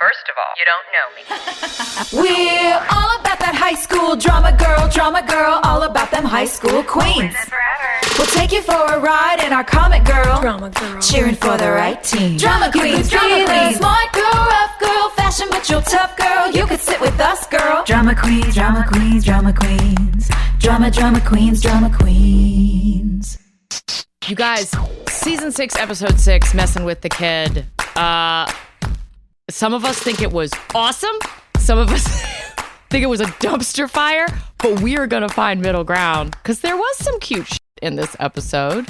First of all, you don't know me. We're all about that high school drama girl, all about them high school queens. We'll take you for a ride in our comic girl, cheering for the right team. Drama queens, smart girl, rough girl, fashion but you're tough girl. You could sit with us, girl. Drama queens, drama queens, drama queens, drama queens, drama queens. You guys, season 6, episode 6, messing with the kid. Some of us think it was awesome. Some of us think it was a dumpster fire, but we are going to find middle ground because there was some cute shit in this episode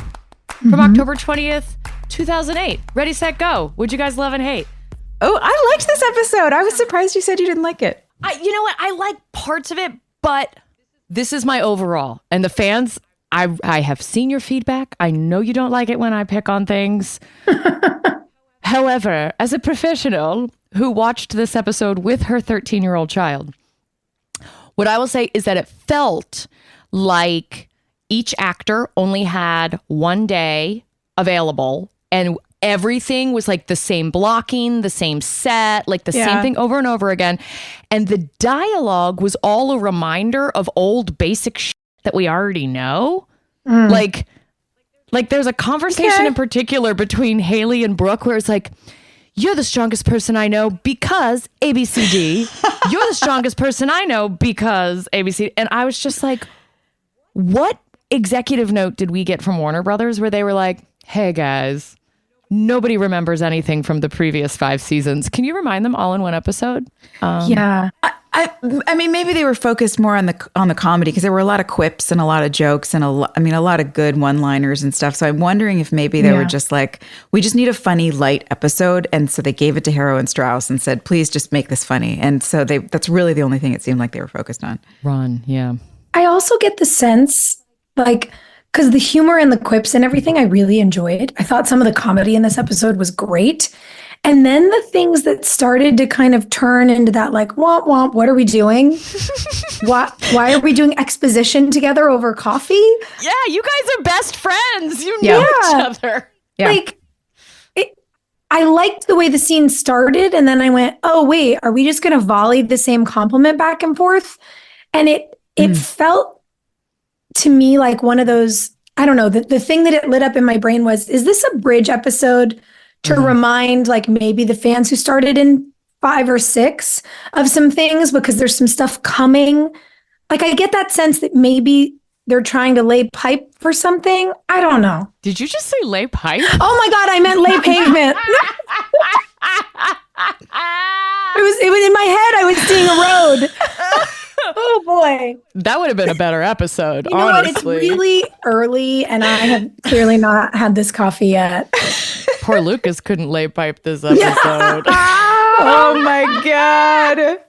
from October 20th, 2008. Ready, set, go. What'd you guys love and hate? Oh, I liked this episode. I was surprised you said you didn't like it. You know what? I like parts of it, but this is my overall. And the fans, I have seen your feedback. I know you don't like it when I pick on things. However, as a professional who watched this episode with her 13-year-old child, what I will say is that it felt like each actor only had one day available and everything was like the same blocking, the same set, like the same thing over and over again. And the dialogue was all a reminder of old basic shit that we already know. Like there's a conversation in particular between Haley and Brooke where it's like, you're the strongest person I know because ABCD. You're the strongest person I know because ABC. And I was just like, what executive note did we get from Warner Brothers where they were like, hey guys, nobody remembers anything from the previous 5 seasons. Can you remind them all in one episode? Yeah. I mean, maybe they were focused more on the comedy because there were a lot of quips and a lot of jokes and a lot of good one-liners and stuff. So I'm wondering if maybe they were just like, we just need a funny, light episode. And so they gave it to Harrow and Strauss and said, please just make this funny. And so that's really the only thing it seemed like they were focused on. Ron, yeah. I also get the sense, like, because the humor and the quips and everything I really enjoyed. I thought some of the comedy in this episode was great. And then the things that started to kind of turn into that, like, womp womp, what are we doing? Why are we doing exposition together over coffee? Yeah, you guys are best friends. You know each other. Yeah. Like, I liked the way the scene started. And then I went, oh, wait, are we just going to volley the same compliment back and forth? And it felt to me like one of those, I don't know, the thing that it lit up in my brain was, is this a bridge episode to remind like maybe the fans who started in 5 or 6 of some things because there's some stuff coming. Like I get that sense that maybe they're trying to lay pipe for something. I don't know. Did you just say lay pipe? Oh my God, I meant lay pavement. It was in my head. I was seeing a road. Oh boy. That would have been a better episode, you know honestly. What? It's really early and I have clearly not had this coffee yet. Poor Lucas couldn't lay pipe this episode. Oh my God.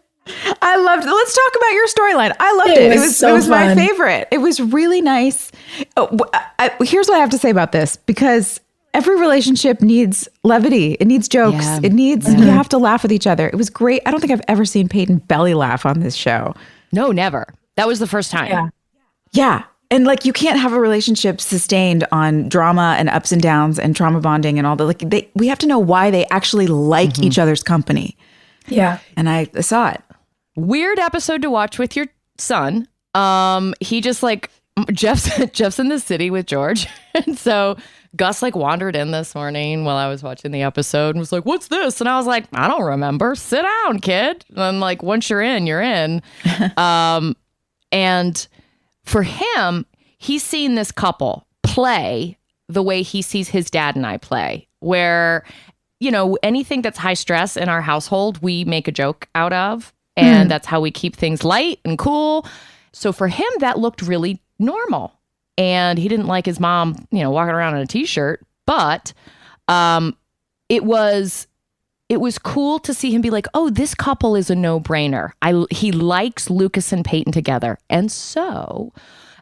I loved it. Let's talk about your storyline. I loved it. It was my favorite. It was really nice. Here's what I have to say about this, because every relationship needs levity. It needs jokes. It needs, you have to laugh with each other. It was great. I don't think I've ever seen Peyton belly laugh on this show. No, never. That was the first time. Yeah. And like, you can't have a relationship sustained on drama and ups and downs and trauma bonding and all that. Like we have to know why they actually like each other's company. Yeah. And I saw it. Weird episode to watch with your son. He just like, Jeff's in the city with George. And so Gus like wandered in this morning while I was watching the episode and was like, what's this? And I was like, I don't remember. Sit down, kid. And I'm like, once you're in, you're in. And for him, he's seen this couple play the way he sees his dad and I play, where, you know, anything that's high stress in our household, we make a joke out of. And that's how we keep things light and cool. So for him, that looked really normal. And he didn't like his mom, you know, walking around in a t-shirt. But it was cool to see him be like, oh, this couple is a no-brainer. He likes Lucas and Peyton together. And so,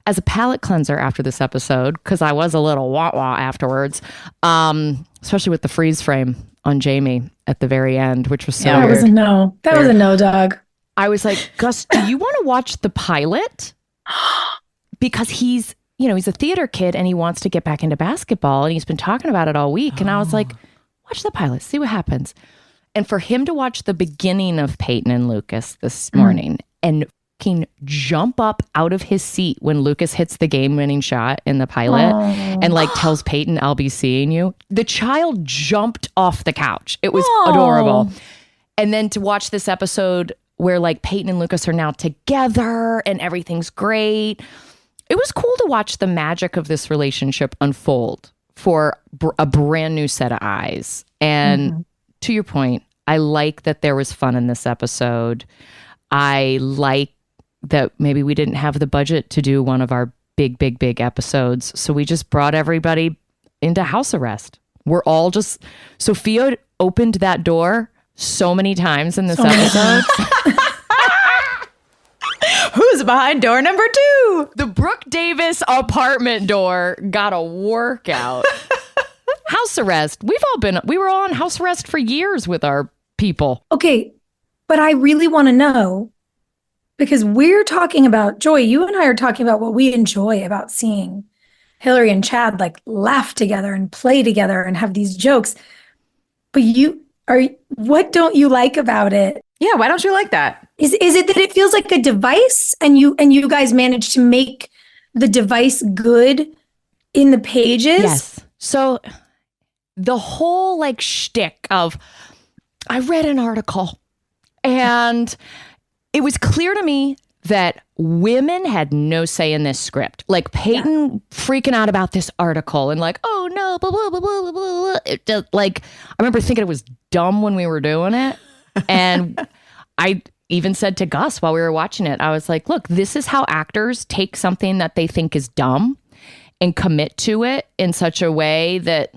as a palate cleanser after this episode, because I was a little wah-wah afterwards, especially with the freeze frame on Jamie at the very end, which was so weird. That was a no. That was a no, Doug. I was like, Gus, do you want to watch the pilot? Because he's a theater kid and he wants to get back into basketball and he's been talking about it all week. And I was like, watch the pilot, see what happens. And for him to watch the beginning of Peyton and Lucas this morning and fucking jump up out of his seat when Lucas hits the game-winning shot in the pilot and like tells Peyton, "I'll be seeing you." The child jumped off the couch. It was adorable. And then to watch this episode where like Peyton and Lucas are now together and everything's great. It was cool to watch the magic of this relationship unfold for a brand new set of eyes. And to your point, I like that there was fun in this episode. I like that maybe we didn't have the budget to do one of our big episodes. So we just brought everybody into house arrest. We're all just, Sophia opened that door so many times in this episode. Who's behind door number 2? The Brooke Davis apartment door got a workout. House arrest. We were all on house arrest for years with our people. Okay, but I really want to know, because we're talking about, Joy, you and I are talking about what we enjoy about seeing Hilarie and Chad like laugh together and play together and have these jokes. But what don't you like about it? Yeah, why don't you like that? Is it that it feels like a device and you guys managed to make the device good in the pages? Yes. So the whole like shtick of, I read an article and it was clear to me that women had no say in this script. Like Peyton freaking out about this article and like, oh no, blah, blah, blah, blah, blah, blah. It just, like, I remember thinking it was dumb when we were doing it. And I even said to Gus while we were watching it, I was like, look, this is how actors take something that they think is dumb and commit to it in such a way that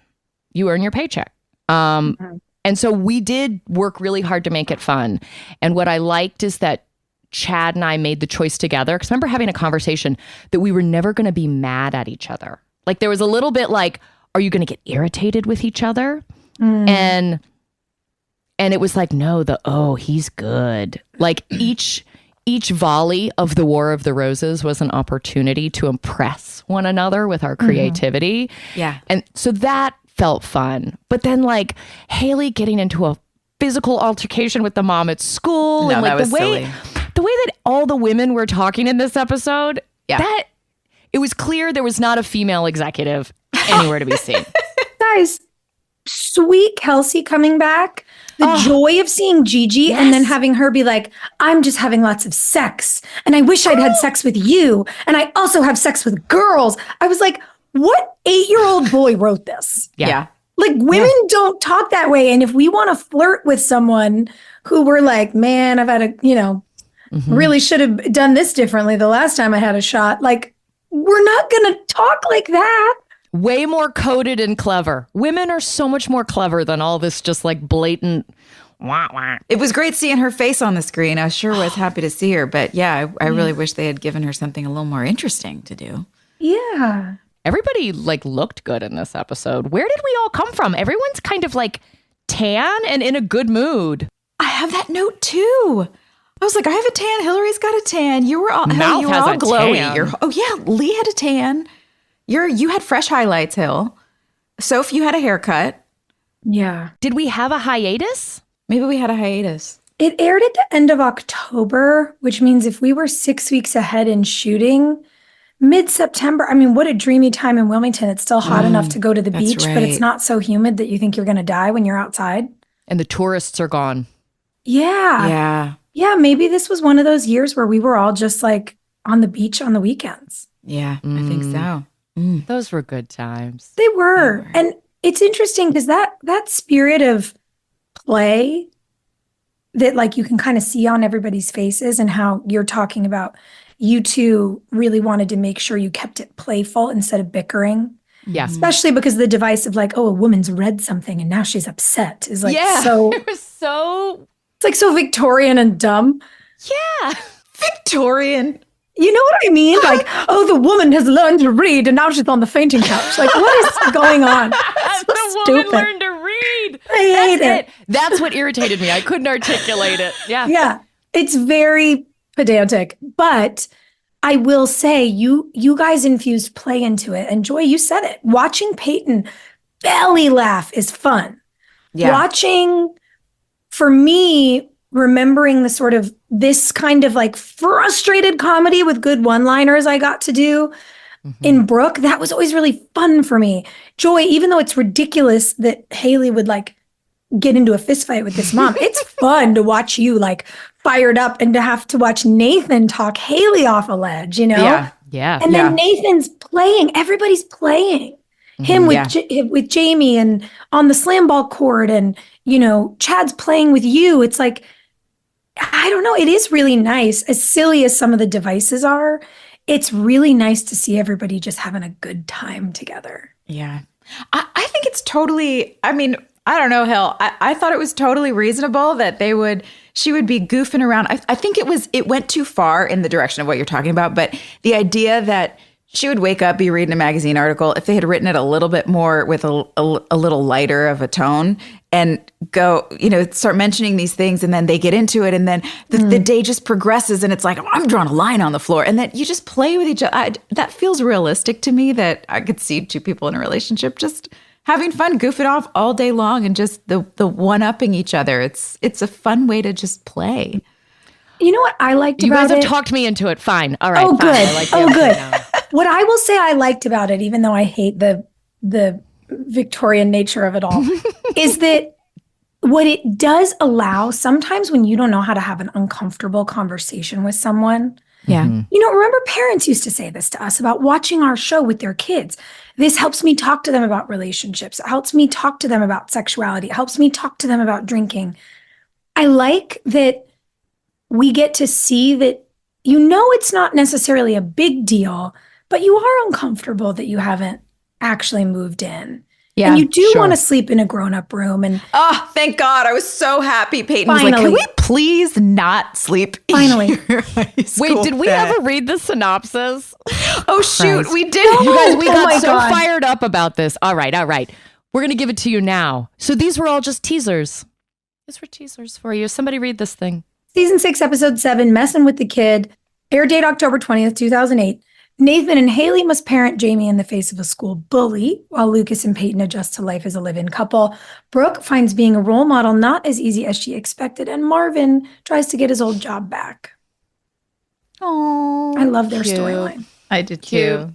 you earn your paycheck. And so we did work really hard to make it fun. And what I liked is that Chad and I made the choice together. Because I remember having a conversation that we were never going to be mad at each other. Like there was a little bit like, are you going to get irritated with each other? And it was like, no, he's good. Like each volley of the War of the Roses was an opportunity to impress one another with our creativity. Yeah. And so that felt fun. But then like Haley getting into a physical altercation with the mom at school. No, and like that was silly. The way that all the women were talking in this episode, that it was clear there was not a female executive anywhere to be seen. Guys, sweet Kelsey coming back. The joy of seeing Gigi and then having her be like, I'm just having lots of sex. And I wish I'd had sex with you. And I also have sex with girls. I was like, what 8-year-old boy wrote this? Yeah. Like women don't talk that way. And if we want to flirt with someone who we're like, man, I've had a, really should have done this differently the last time I had a shot. Like, we're not going to talk like that. Way more coded and clever. Women are so much more clever than all this just like blatant wah, wah. It was great seeing her face on the screen. I sure was happy to see her. But yeah, I really wish they had given her something a little more interesting to do. Yeah. Everybody like looked good in this episode. Where did we all come from? Everyone's kind of like tan and in a good mood. I have that note too. I was like, I have a tan. Hilarie's got a tan. You were all, Mouth you were has all a glowy. tan. Lee had a tan. You had fresh highlights, Hill. Soph, you had a haircut. Yeah. Did we have a hiatus? Maybe we had a hiatus. It aired at the end of October, which means if we were 6 weeks ahead in shooting, mid-September, I mean, what a dreamy time in Wilmington. It's still hot enough to go to the beach, but it's not so humid that you think you're going to die when you're outside. And the tourists are gone. Yeah. Yeah. Yeah, maybe this was one of those years where we were all just like on the beach on the weekends. Yeah, I think so. Those were good times. They were. And it's interesting because that spirit of play that like you can kind of see on everybody's faces and how you're talking about you two really wanted to make sure you kept it playful instead of bickering. Yeah. Especially because the device of like, oh, a woman's read something and now she's upset is like so it was so it's like so Victorian and dumb. yeah. Victorian. You know what I mean? Like, oh, the woman has learned to read and now she's on the fainting couch. Like, what is going on? The woman learned to read. I hate it. That's what irritated me. I couldn't articulate it. Yeah. Yeah. It's very pedantic. But I will say you guys infused play into it. And Joy, you said it. Watching Peyton belly laugh is fun. Yeah. Watching for me, remembering the sort of this kind of like frustrated comedy with good one-liners I got to do in Brooke, that was always really fun for me. Joy, even though it's ridiculous that Haley would like get into a fist fight with this mom, it's fun to watch you like fired up and to have to watch Nathan talk Haley off a ledge, you know? Yeah. And then Nathan's playing, everybody's playing. Him with Jamie and on the slam ball court, and, you know, Chad's playing with you. It's like, I don't know. It is really nice. As silly as some of the devices are, it's really nice to see everybody just having a good time together. Yeah. I think it's totally, I mean, I don't know, Hill. I thought it was totally reasonable that she would be goofing around. I think it went too far in the direction of what you're talking about. But the idea that she would wake up, be reading a magazine article, if they had written it a little bit more with a little lighter of a tone, and go, you know, start mentioning these things, and then they get into it, and then the day just progresses, and it's like, oh, I'm drawing a line on the floor, and then you just play with each other. That feels realistic to me, that I could see two people in a relationship just having fun, goofing off all day long, and just the one-upping each other. It's a fun way to just play. You know what I liked about it? You guys have talked me into it. Fine. All right. Oh, fine. good. Good. What I will say I liked about it, even though I hate the Victorian nature of it all, is that what it does allow, sometimes when you don't know how to have an uncomfortable conversation with someone. Yeah. You know, remember parents used to say this to us about watching our show with their kids. This helps me talk to them about relationships. It helps me talk to them about sexuality. It helps me talk to them about drinking. I like that we get to see that, you know, it's not necessarily a big deal, but you are uncomfortable that you haven't actually moved in. Yeah, and you do want to sleep in a grown-up room. And oh, thank God. I was so happy. Peyton was like, can we please not sleep finally. in your high school Wait, did we bed? ever read the synopsis? Oh, shoot. We did. You guys, we got so fired up about this. All right. We're going to give it to you now. So these were all just teasers. These were teasers for you. Somebody read this thing. Season 6, episode 7, Messing with the Kid. Air date October 20th, 2008. Nathan and Haley must parent Jamie in the face of a school bully, while Lucas and Peyton adjust to life as a live-in couple. Brooke finds being a role model not as easy as she expected, and Marvin tries to get his old job back. Oh, I love their storyline. I did too.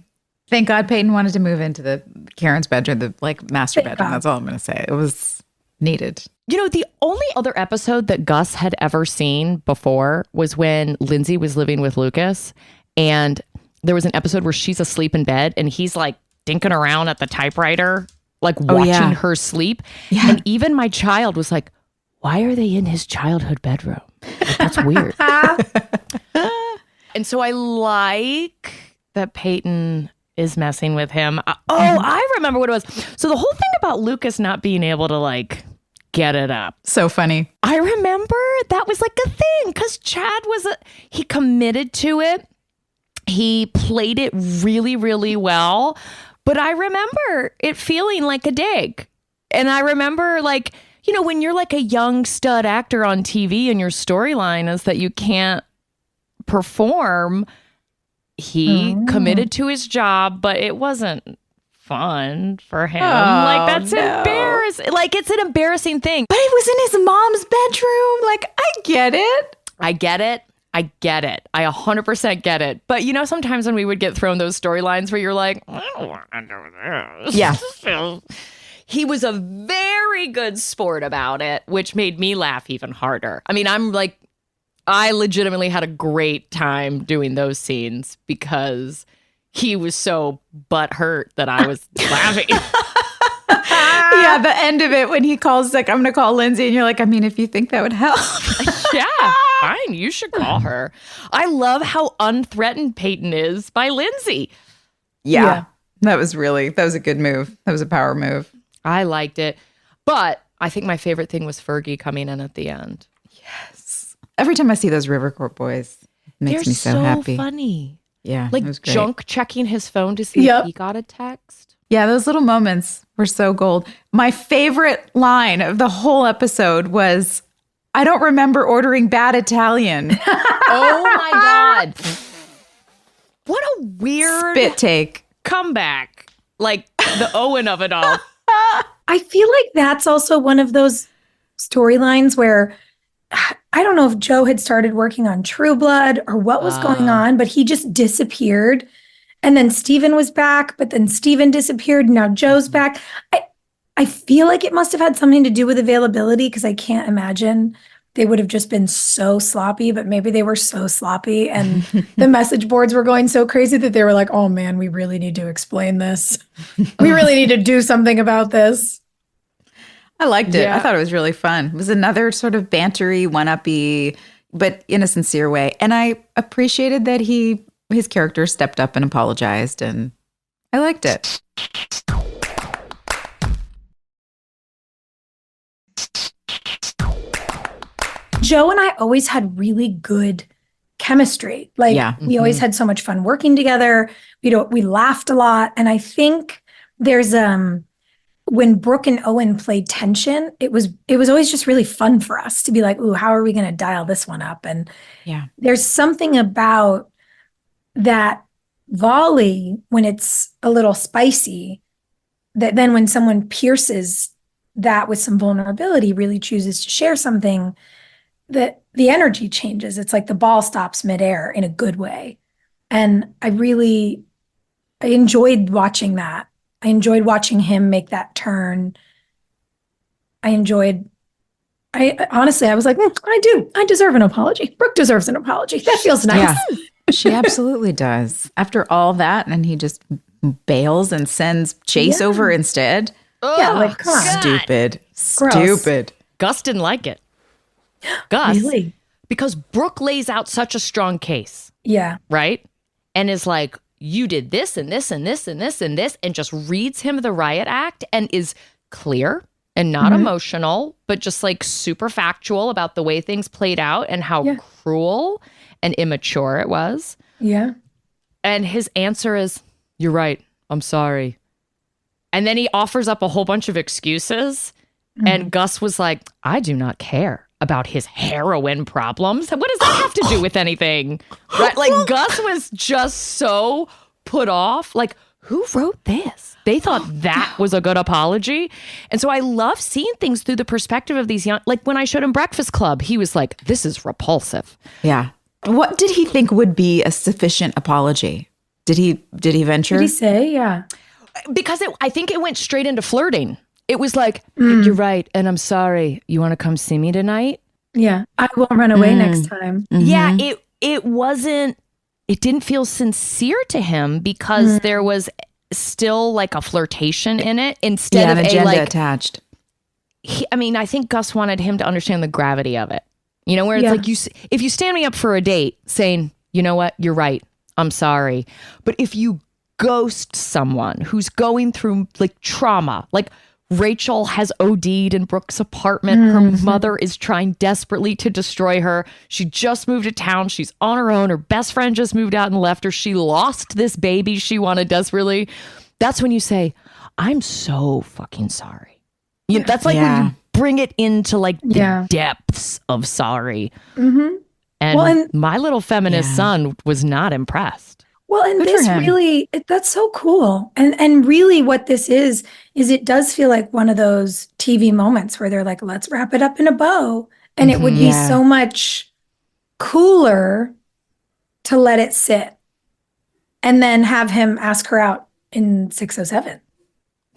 Thank God Peyton wanted to move into the Karen's bedroom, the master bedroom. That's all I'm going to say. It was needed. You know, the only other episode that Gus had ever seen before was when Lindsay was living with Lucas, and there was an episode where she's asleep in bed and he's like dinking around at the typewriter, like watching her sleep. Yeah. And even my child was like, why are they in his childhood bedroom? Like, that's weird. And so I like that Peyton is messing with him. I remember what it was. So the whole thing about Lucas not being able to like get it up. So funny. I remember that was like a thing because Chad he committed to it. He played it really, really well. But I remember it feeling like a dig. And I remember like, you know, when you're like a young stud actor on TV and your storyline is that you can't perform, he committed to his job, but it wasn't fun for him. That's embarrassing. Like, it's an embarrassing thing. But it was in his mom's bedroom. Like, I get it. I get it. I 100% get it. But, you know, sometimes when we would get thrown those storylines where you're like, I don't want to do this. Yeah. He was a very good sport about it, which made me laugh even harder. I mean, I legitimately had a great time doing those scenes because he was so butthurt that I was laughing. Yeah, the end of it when he calls, like, I'm going to call Lindsay, and you're like, I mean, if you think that would help. Yeah, fine, you should call her. I love how unthreatened Peyton is by Lindsay. Yeah. That was a good move. That was a power move. I liked it. But I think my favorite thing was Fergie coming in at the end. Yes. Every time I see those Rivercourt boys, it makes me so happy. They're so funny. Yeah, like it was great. Junk checking his phone to see if he got a text. Yeah, those little moments were so gold. My favorite line of the whole episode was, I don't remember ordering bad Italian. Oh my God. What a weird spit take. Comeback. Like the Owen of it all. I feel like that's also one of those storylines where I don't know if Joe had started working on True Blood or what was going on, but he just disappeared. And then Steven was back, but then Steven disappeared. Now Joe's back. I feel like it must have had something to do with availability, because I can't imagine they would have just been so sloppy, but maybe they were so sloppy and the message boards were going so crazy that they were like, oh man, we really need to explain this. We really need to do something about this. I liked it. I thought it was really fun. It was another sort of bantery, one-uppy, but in a sincere way. And I appreciated that his character stepped up and apologized, and I liked it. Joe and I always had really good chemistry. Like we always had so much fun working together. We laughed a lot. And I think there's when Brooke and Owen played tension, it was always just really fun for us to be like, ooh, how are we going to dial this one up? And there's something about that volley when it's a little spicy, that then when someone pierces that with some vulnerability, really chooses to share something, that the energy changes. It's like the ball stops midair in a good way. And I enjoyed watching that. I enjoyed watching him make that turn. I honestly, I was like, I deserve an apology. Brooke deserves an apology. That feels nice. Yeah, she absolutely does. After all that, and he just bails and sends Chase over instead. Yeah, like, come on. Stupid. Gross. Stupid. Gus didn't like it. Gus, really? Because Brooke lays out such a strong case. Yeah. Right? And is like, you did this and this and this and this and this, and just reads him the riot act and is clear and not emotional, but just like super factual about the way things played out and how cruel and immature it was. Yeah. And his answer is, you're right. I'm sorry. And then he offers up a whole bunch of excuses. And Gus was like, I do not care about his heroin problems. What does that have to do with anything? Right? Like, Gus was just so put off. Like, who wrote this? They thought that was a good apology. And so I love seeing things through the perspective of these young, like when I showed him Breakfast Club, he was like, this is repulsive. Yeah. What did he think would be a sufficient apology? Did he venture? Did he say? Yeah. Because I think it went straight into flirting. It was like, you're right, and I'm sorry. You want to come see me tonight? Yeah. I won't run away next time. Yeah, it didn't feel sincere to him because there was still like a flirtation in it instead of an agenda like attached. I think Gus wanted him to understand the gravity of it. You know, where it's like, if you stand me up for a date saying, you know what, you're right, I'm sorry. But if you ghost someone who's going through like trauma, like Rachel has OD'd in Brooke's apartment. Her mother is trying desperately to destroy her. She just moved to town. She's on her own. Her best friend just moved out and left her. She lost this baby she wanted desperately. That's when you say, I'm so fucking sorry. That's like when you bring it into like the depths of sorry. And my little feminist son was not impressed. Well, and this really, that's so cool. And really what this is it does feel like one of those TV moments where they're like, let's wrap it up in a bow. And it would be so much cooler to let it sit and then have him ask her out in 607.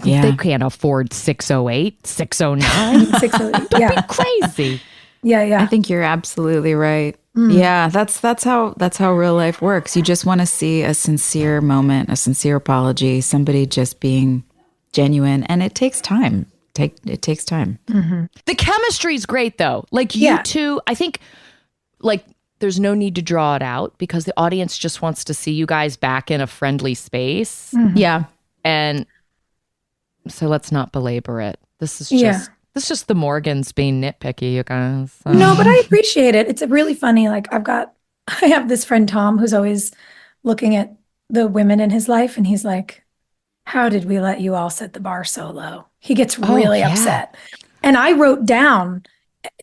Yeah. They can't afford 608, 609. 608, That'd be crazy. Yeah. I think you're absolutely right. Yeah, that's how real life works. You just want to see a sincere moment, a sincere apology, somebody just being genuine, and it takes time. It takes time. The chemistry is great though. Like you two, I think like there's no need to draw it out because the audience just wants to see you guys back in a friendly space. Yeah. And so let's not belabor it. This is just the Morgans being nitpicky, you guys. No, but I appreciate it. It's really funny. Like I have this friend, Tom, who's always looking at the women in his life. And he's like, how did we let you all set the bar so low? He gets really upset. And I wrote down,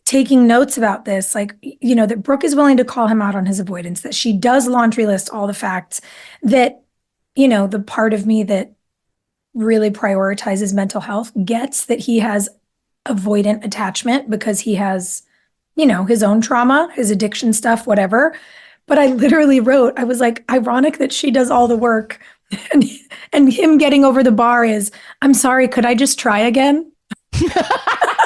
taking notes about this, like, you know, that Brooke is willing to call him out on his avoidance, that she does laundry list all the facts, that, you know, the part of me that really prioritizes mental health gets that he has avoidant attachment because he has, his own trauma, his addiction stuff, whatever. But I literally wrote, I was like, ironic that she does all the work and him getting over the bar is, I'm sorry, could I just try again?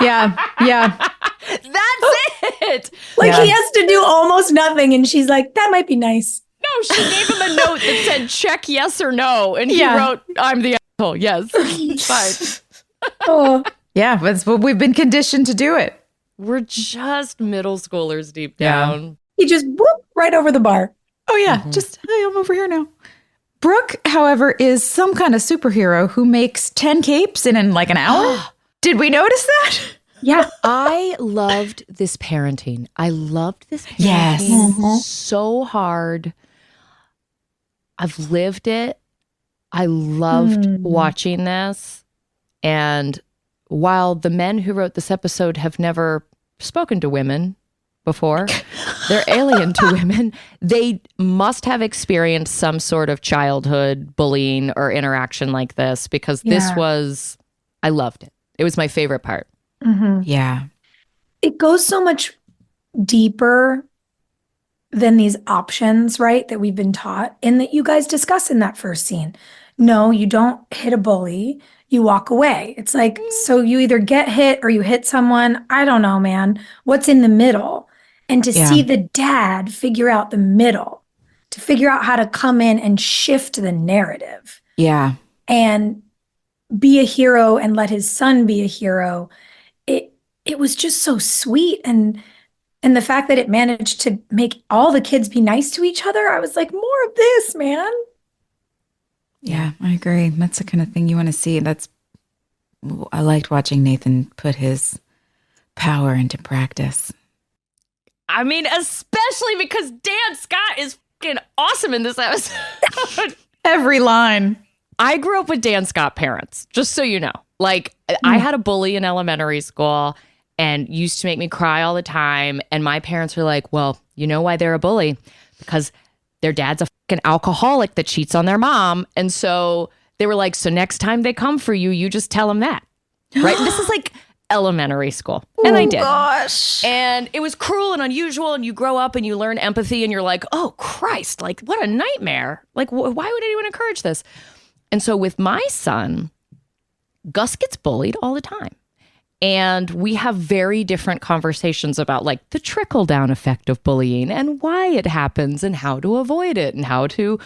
Yeah. That's it. Like he has to do almost nothing. And she's like, that might be nice. No, she gave him a note that said check yes or no. And he wrote, I'm the asshole. Yes. Fine. Oh. Yeah, that's what we've been conditioned to do it. We're just middle schoolers deep down. He just whoop right over the bar. Oh, yeah. Just, hey, I'm over here now. Brooke, however, is some kind of superhero who makes 10 capes in like an hour. Did we notice that? Yeah. I loved this parenting. I loved this parenting so hard. I've lived it. I loved watching this. And while the men who wrote this episode have never spoken to women before, they're alien to women, they must have experienced some sort of childhood bullying or interaction like this because this was, I loved it. It was my favorite part. Mm-hmm. Yeah. It goes so much deeper than these options, right, that we've been taught and that you guys discuss in that first scene. No, you don't hit a bully. You walk away. It's like, so you either get hit or you hit someone. I don't know, man. What's in the middle? And to see the dad figure out the middle, to figure out how to come in and shift the narrative. Yeah. And be a hero and let his son be a hero. It was just so sweet. And the fact that it managed to make all the kids be nice to each other, I was like, more of this, man. Yeah, I agree. That's the kind of thing you want to see. I liked watching Nathan put his power into practice. I mean, especially because Dan Scott is fucking awesome in this episode. Every line. I grew up with Dan Scott parents, just so you know. Like, I had a bully in elementary school and used to make me cry all the time. And my parents were like, well, you know why they're a bully? Because their dad's a fucking alcoholic that cheats on their mom. And so they were like, so next time they come for you, you just tell them that. Right? And this is like elementary school. And I did. Gosh. And it was cruel and unusual. And you grow up and you learn empathy and you're like, oh, Christ, like what a nightmare. Like, why would anyone encourage this? And so with my son, Gus gets bullied all the time. And we have very different conversations about like the trickle down effect of bullying and why it happens and how to avoid it and how to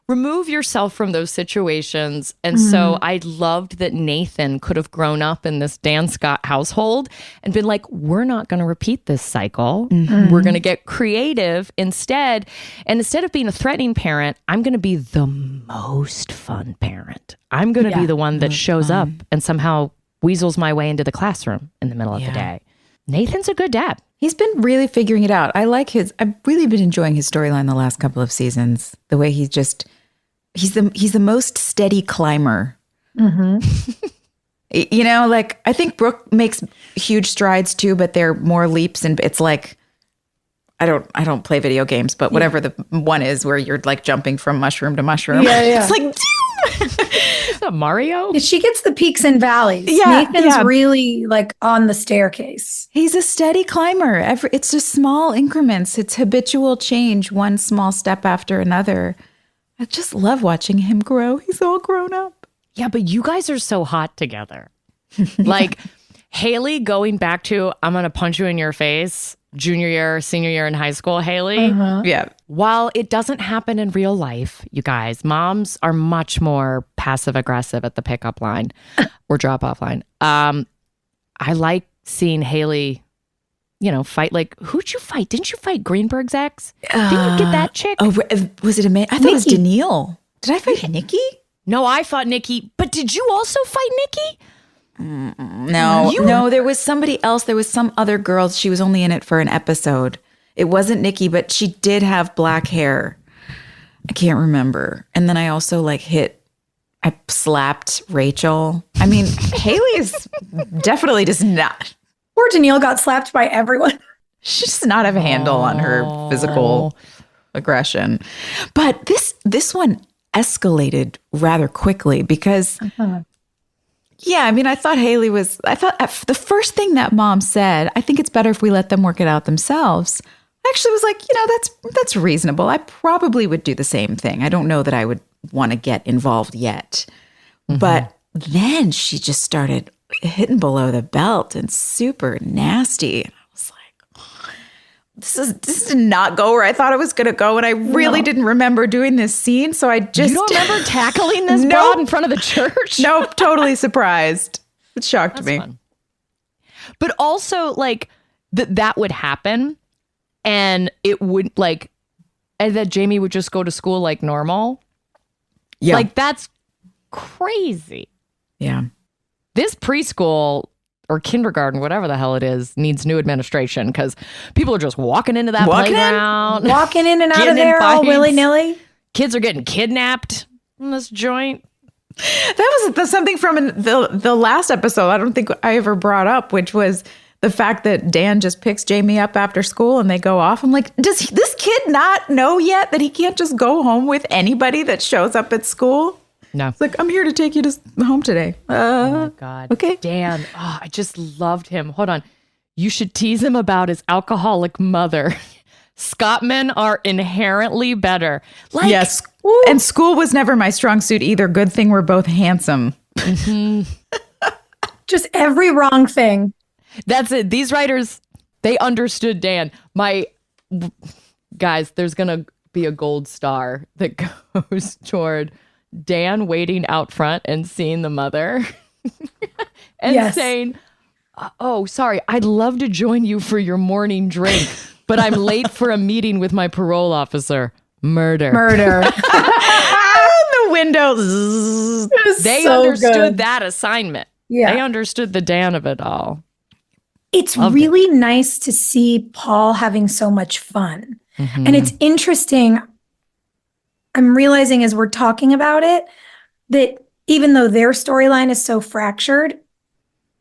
remove yourself from those situations. And so I loved that Nathan could have grown up in this Dan Scott household and been like, we're not going to repeat this cycle. We're going to get creative instead. And instead of being a threatening parent, I'm going to be the most fun parent. I'm going to be the one that shows up and somehow weasels my way into the classroom in the middle of the day. Nathan's a good dad. He's been really figuring it out. I've really been enjoying his storyline the last couple of seasons. The way he's the most steady climber. You know, like I think Brooke makes huge strides too, but they're more leaps and it's like, I don't play video games, but whatever the one is where you're like jumping from mushroom to mushroom. Yeah. It's like, Is that Mario? She gets the peaks and valleys. Yeah, Nathan's really like on the staircase. he's a steady climber. It's just small increments. It's habitual change, one small step after another. I just love watching him grow. He's all grown up. Yeah, but you guys are so hot together. Like Haley going back to, I'm going to punch you in your face, junior year, senior year in high school, Haley. Yeah. While it doesn't happen in real life, you guys, moms are much more passive aggressive at the pickup line or drop off line. I like seeing Haley, fight. Like, who'd you fight? Didn't you fight Greenberg's ex? Didn't you get that chick? Oh, was it I thought it was Danielle. Did I fight Nikki? No, I fought Nikki. But did you also fight Nikki? No, there was somebody else. There was some other girl. She was only in it for an episode. It wasn't Nikki, but she did have black hair. I can't remember. And then I also I slapped Rachel. I mean, Haley is definitely just not. Poor Danielle got slapped by everyone. She does not have a handle on her physical aggression. But this one escalated rather quickly because Yeah, I mean, I thought the first thing that mom said, I think it's better if we let them work it out themselves. I actually was like, that's reasonable. I probably would do the same thing. I don't know that I would want to get involved yet. But then she just started hitting below the belt and super nasty. And I was like, this did not go where I thought it was going to go. And I really didn't remember doing this scene. So I just... You don't remember tackling this broad in front of the church? Nope, totally surprised. It shocked me. Fun. But also, like, that would happen. And it would, like, and that Jamie would just go to school like normal. Yeah. Like, that's crazy. Yeah. This preschool or kindergarten, whatever the hell it is, needs new administration because people are just walking into that playground. Walking in and out of there all willy-nilly. Kids are getting kidnapped in this joint. That was something from the last episode I don't think I ever brought up, which was the fact that Dan just picks Jamie up after school and they go off. I'm like, does this kid not know yet that he can't just go home with anybody that shows up at school? No. It's like, I'm here to take you to home today. Oh my God. Okay. Dan, I just loved him. Hold on. You should tease him about his alcoholic mother. Scotsmen are inherently better. Like, yes. And school was never my strong suit either. Good thing we're both handsome. Just every wrong thing. That's it. These writers, they understood Dan. Guys, there's going to be a gold star that goes toward Dan waiting out front and seeing the mother and saying, oh, sorry, I'd love to join you for your morning drink, but I'm late for a meeting with my parole officer. Murder. The window. They so understood good. that assignment. Yeah. They understood the Dan of it all. It's really nice to see Paul having so much fun. And it's interesting. I'm realizing as we're talking about it, that even though their storyline is so fractured,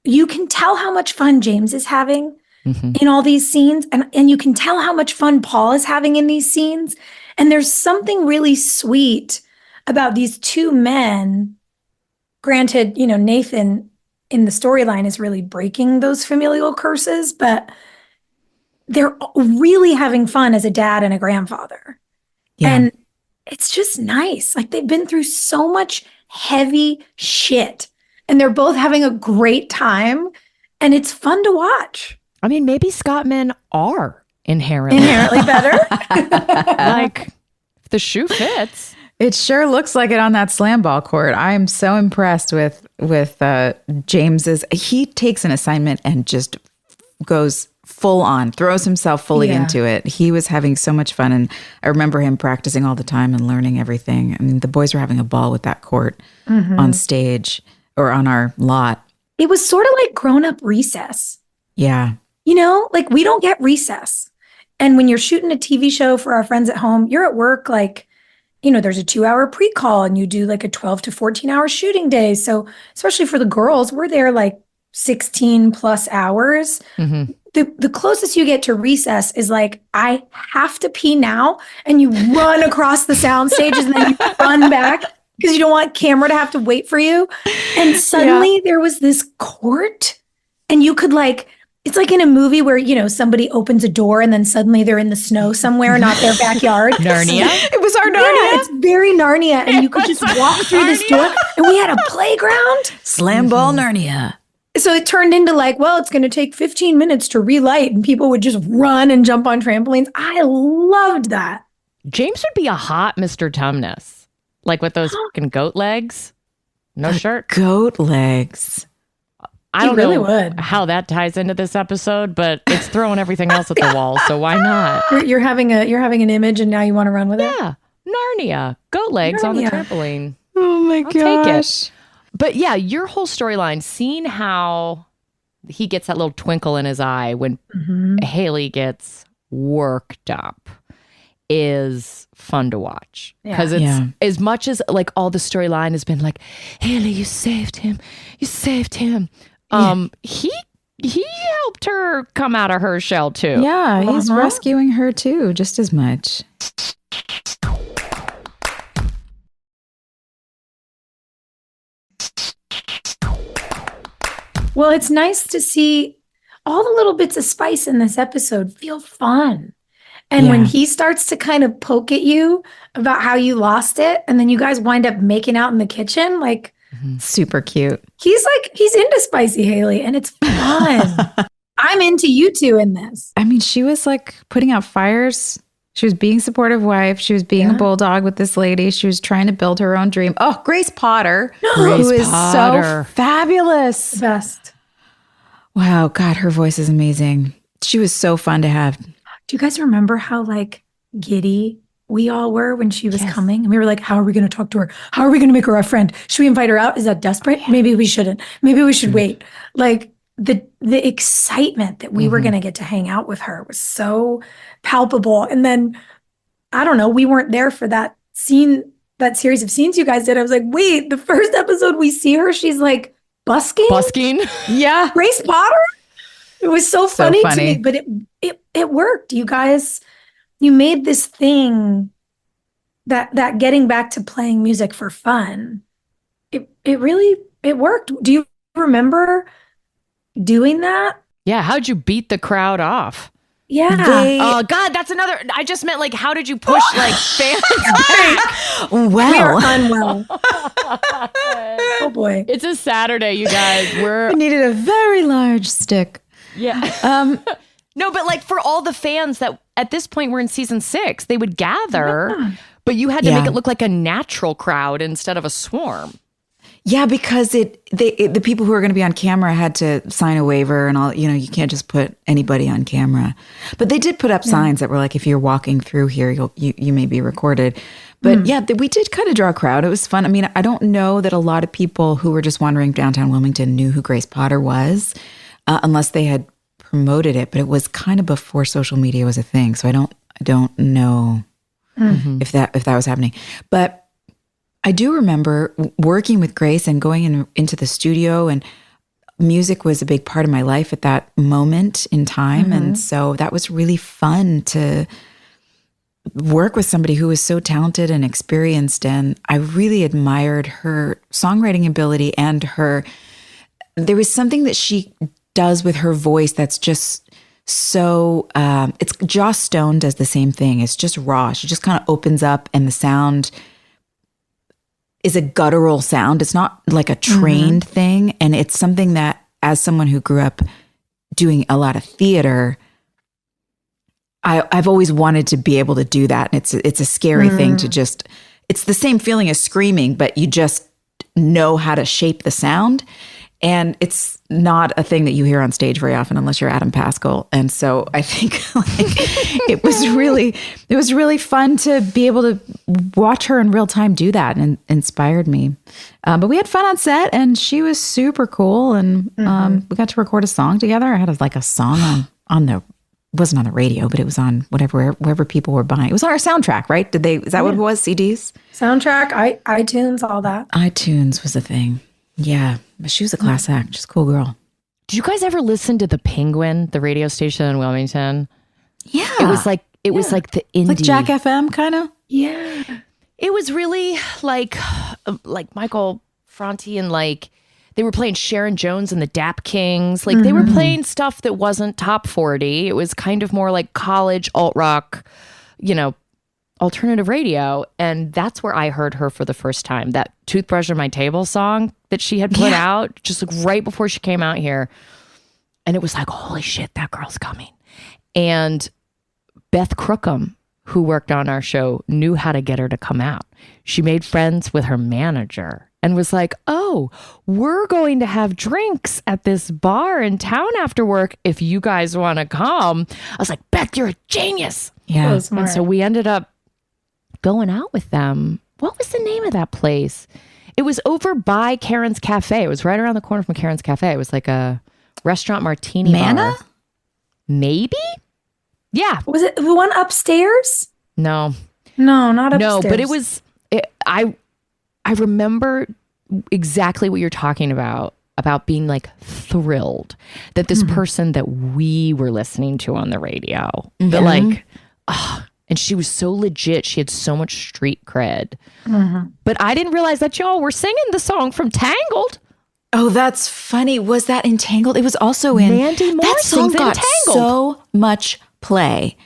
you can tell how much fun James is having in all these scenes. And you can tell how much fun Paul is having in these scenes. And there's something really sweet about these two men. Granted, Nathan in the storyline is really breaking those familial curses, but they're really having fun as a dad and a grandfather. Yeah. And it's just nice. Like, they've been through so much heavy shit and they're both having a great time and it's fun to watch. I mean, maybe Scotsmen are inherently better. Like, if the shoe fits. It sure looks like it on that slam ball court. I'm so impressed with James's. He takes an assignment and just goes full on, throws himself fully into it. He was having so much fun, and I remember him practicing all the time and learning everything. I mean, the boys were having a ball with that court on stage or on our lot. It was sort of like grown-up recess. Yeah. Like, we don't get recess. And when you're shooting a TV show for our friends at home, you're at work, like, there's a 2-hour pre-call and you do like a 12 to 14-hour shooting day. So especially for the girls, we're there like 16 plus hours. The closest you get to recess is like, I have to pee now. And you run across the sound stages and then you run back because you don't want camera to have to wait for you. And suddenly there was this court and you could it's like in a movie where, somebody opens a door and then suddenly they're in the snow somewhere, not their backyard. Narnia. It was our Narnia. Yeah, it's very Narnia. And you could just walk through this door and we had a playground. Slam ball Narnia. So it turned into it's going to take 15 minutes to relight and people would just run and jump on trampolines. I loved that. James would be a hot Mr. Tumnus. Like with those fucking goat legs. No shirt. Goat legs. I don't really know would. how that ties into this episode, but it's throwing everything else at the wall. So why not? You're having an image and now you want to run with it? Yeah. Narnia. Goat legs on the trampoline. Oh my gosh. Take it. But yeah, your whole storyline, seeing how he gets that little twinkle in his eye when Haley gets worked up is fun to watch. Because it's as much as like all the storyline has been like, Haley, you saved him. You saved him. He helped her come out of her shell too. Yeah, he's rescuing her too, just as much. Well, it's nice to see all the little bits of spice in this episode feel fun. And when he starts to kind of poke at you about how you lost it, and then you guys wind up making out in the kitchen, like super cute. He's into Spicy Haley, and it's fun. I'm into you two in this. I mean, she was like putting out fires. She was being a supportive wife. She was being a bulldog with this lady. She was trying to build her own dream. Oh, Grace Potter, who is so fabulous. The best. Wow, God, her voice is amazing. She was so fun to have. Do you guys remember how like giddy we all were when she was coming? And we were like, how are we going to talk to her? How are we going to make her our friend? Should we invite her out? Is that desperate? Maybe we shouldn't. Maybe we should wait. Like the excitement that we were going to get to hang out with her was so palpable. And then, I don't know, we weren't there for that scene, that series of scenes you guys did. I was like, wait, the first episode we see her, she's like busking. Yeah. Grace Potter? It was so funny to me, but it worked. You guys, you made this thing that getting back to playing music for fun. It really worked. Do you remember doing that? Yeah. How'd you beat the crowd off? Yeah. Oh God, that's another. I just meant like, how did you push like fans back? Well, we are unwell. Oh boy, it's a Saturday, you guys. We needed a very large stick. Yeah. No, but like for all the fans that at this point we're in season 6, they would gather, but you had to make it look like a natural crowd instead of a swarm. Yeah, because the people who are going to be on camera had to sign a waiver and all. You know, you can't just put anybody on camera. But they did put up signs that were like, if you're walking through here, you may be recorded. But we did kind of draw a crowd. It was fun. I mean, I don't know that a lot of people who were just wandering downtown Wilmington knew who Grace Potter was, unless they had promoted it. But it was kind of before social media was a thing, so I don't know if that was happening. But I do remember working with Grace and going into the studio, and music was a big part of my life at that moment in time. And so that was really fun to work with somebody who was so talented and experienced. And I really admired her songwriting ability and there was something that she does with her voice that's just so, it's Joss Stone does the same thing. It's just raw. She just kind of opens up and the sound is a guttural sound. It's not like a trained thing. And it's something that, as someone who grew up doing a lot of theater, I've always wanted to be able to do that. And it's a scary thing to just, it's the same feeling as screaming, but you just know how to shape the sound. And it's not a thing that you hear on stage very often unless you're Adam Pascal. And so I think it was really fun to be able to watch her in real time do that, and inspired me. But we had fun on set, and she was super cool. And we got to record a song together. I had a song on the, it wasn't on the radio, but it was on wherever people were buying. It was on our soundtrack, right? Is that what it was? CDs? Soundtrack, iTunes, all that. iTunes was a thing. Yeah, but she was a class act. She's a cool girl. Did you guys ever listen to the Penguin, the radio station in Wilmington? Yeah, it was like the indie, like Jack FM, kind of. Yeah, it was really like Michael Franti, and like they were playing Sharon Jones and the Dap Kings. Like they were playing stuff that wasn't top 40. It was kind of more like college alt rock, alternative radio. And that's where I heard her for the first time. That Toothbrush on My Table song that she had put out just like right before she came out here. And it was like, holy shit, that girl's coming. And Beth Crookham, who worked on our show, knew how to get her to come out. She made friends with her manager and was like, oh, we're going to have drinks at this bar in town after work if you guys want to come. I was like, Beth, you're a genius. Yeah. And so we ended up going out with them. What was the name of that place? It was over by Karen's Cafe. It was right around the corner from Karen's Cafe. It was like a restaurant martini Manna? bar. Maybe? Yeah. Was it the one upstairs? No, not upstairs. No, but it was, I remember exactly what you're talking about being like thrilled that this person that we were listening to on the radio, but like, and she was so legit. She had so much street cred. But I didn't realize that y'all were singing the song from Tangled. Oh, that's funny. Was that Entangled? It was also in Mandy Moore that song sings got Entangled. so much play.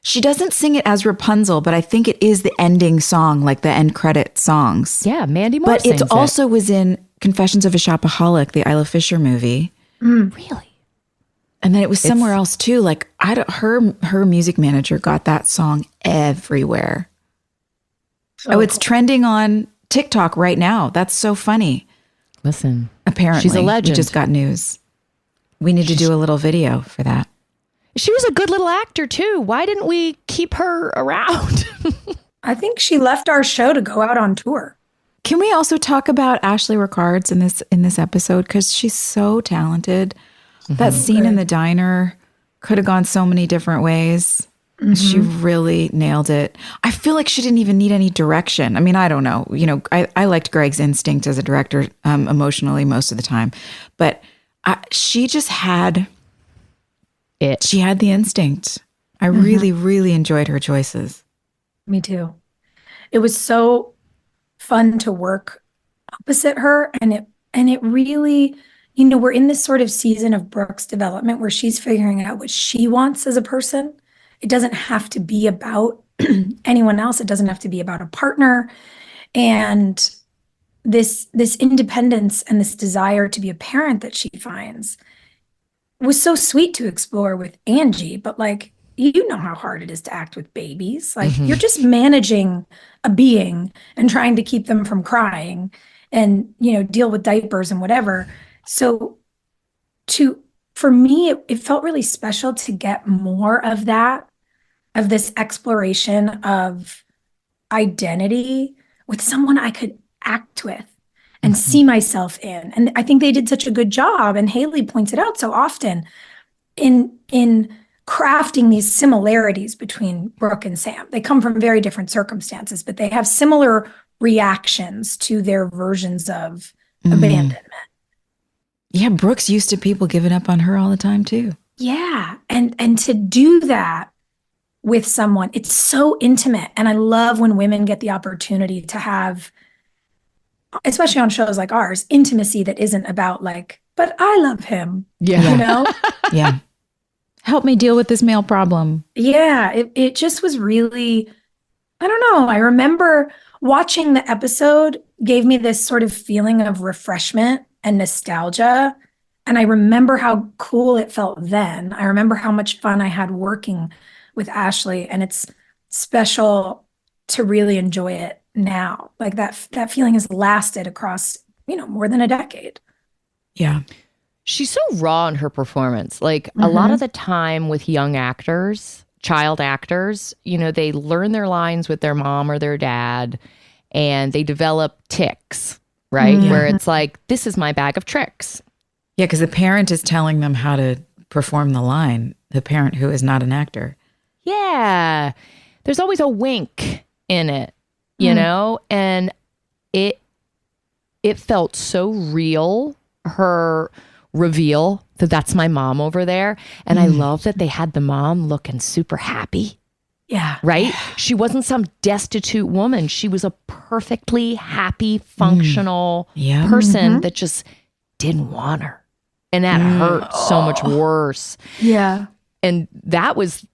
She doesn't sing it as Rapunzel, but I think it is the ending song, like the end credit songs. Yeah, Mandy Moore But sings it also was in Confessions of a Shopaholic, the Isla Fisher movie. Really? And then it was somewhere else too. Like her music manager got that song everywhere. It's trending on TikTok right now. That's so funny. Listen, Apparently, she's a legend. We just got news. We need to do a little video for that. She was a good little actor too. Why didn't we keep her around? I think she left our show to go out on tour. Can we also talk about Ashley Ricards in this episode? Because she's so talented. That scene in the diner could have gone so many different ways. She really nailed it. I feel like she didn't even need any direction. I mean, I don't know. You know, I liked Greg's instinct as a director emotionally most of the time. But she just had it. She had the instinct. I really, really enjoyed her choices. Me too. It was so fun to work opposite her. And it really, you know, we're in this sort of season of Brooke's development where she's figuring out what she wants as a person. It doesn't have to be about anyone else. It doesn't have to be about a partner. And this independence and this desire to be a parent that she finds was so sweet to explore with Angie. But like, you know how hard it is to act with babies. Like you're just managing a being and trying to keep them from crying and, you know, deal with diapers and whatever. So for me, it felt really special to get more of that, of this exploration of identity with someone I could act with and see myself in. And I think they did such a good job. And Haley points it out so often in crafting these similarities between Brooke and Sam. They come from very different circumstances, but they have similar reactions to their versions of abandonment. Yeah, Brooke's used to people giving up on her all the time too. Yeah. And to do that with someone, it's so intimate. And I love when women get the opportunity to have, especially on shows like ours, intimacy that isn't about like, but I love him. Yeah. You know? Yeah. Help me deal with this male problem. Yeah. It just was really, I don't know. I remember watching the episode gave me this sort of feeling of refreshment and nostalgia. And I remember how cool it felt then. I remember how much fun I had working with Ashley, and it's special to really enjoy it now. Like that feeling has lasted across, you know, more than a decade. Yeah. She's so raw in her performance. Like a lot of the time with young actors, child actors, you know, they learn their lines with their mom or their dad and they develop tics, right? Where it's like, this is my bag of tricks. Yeah, because the parent is telling them how to perform the line, the parent who is not an actor. Yeah. There's always a wink in it, you know? And it felt so real, her reveal that that's my mom over there. And I love that they had the mom looking super happy. Yeah. Right? She wasn't some destitute woman. She was a perfectly happy, functional person that just didn't want her. And that hurt so much worse. Yeah. And that was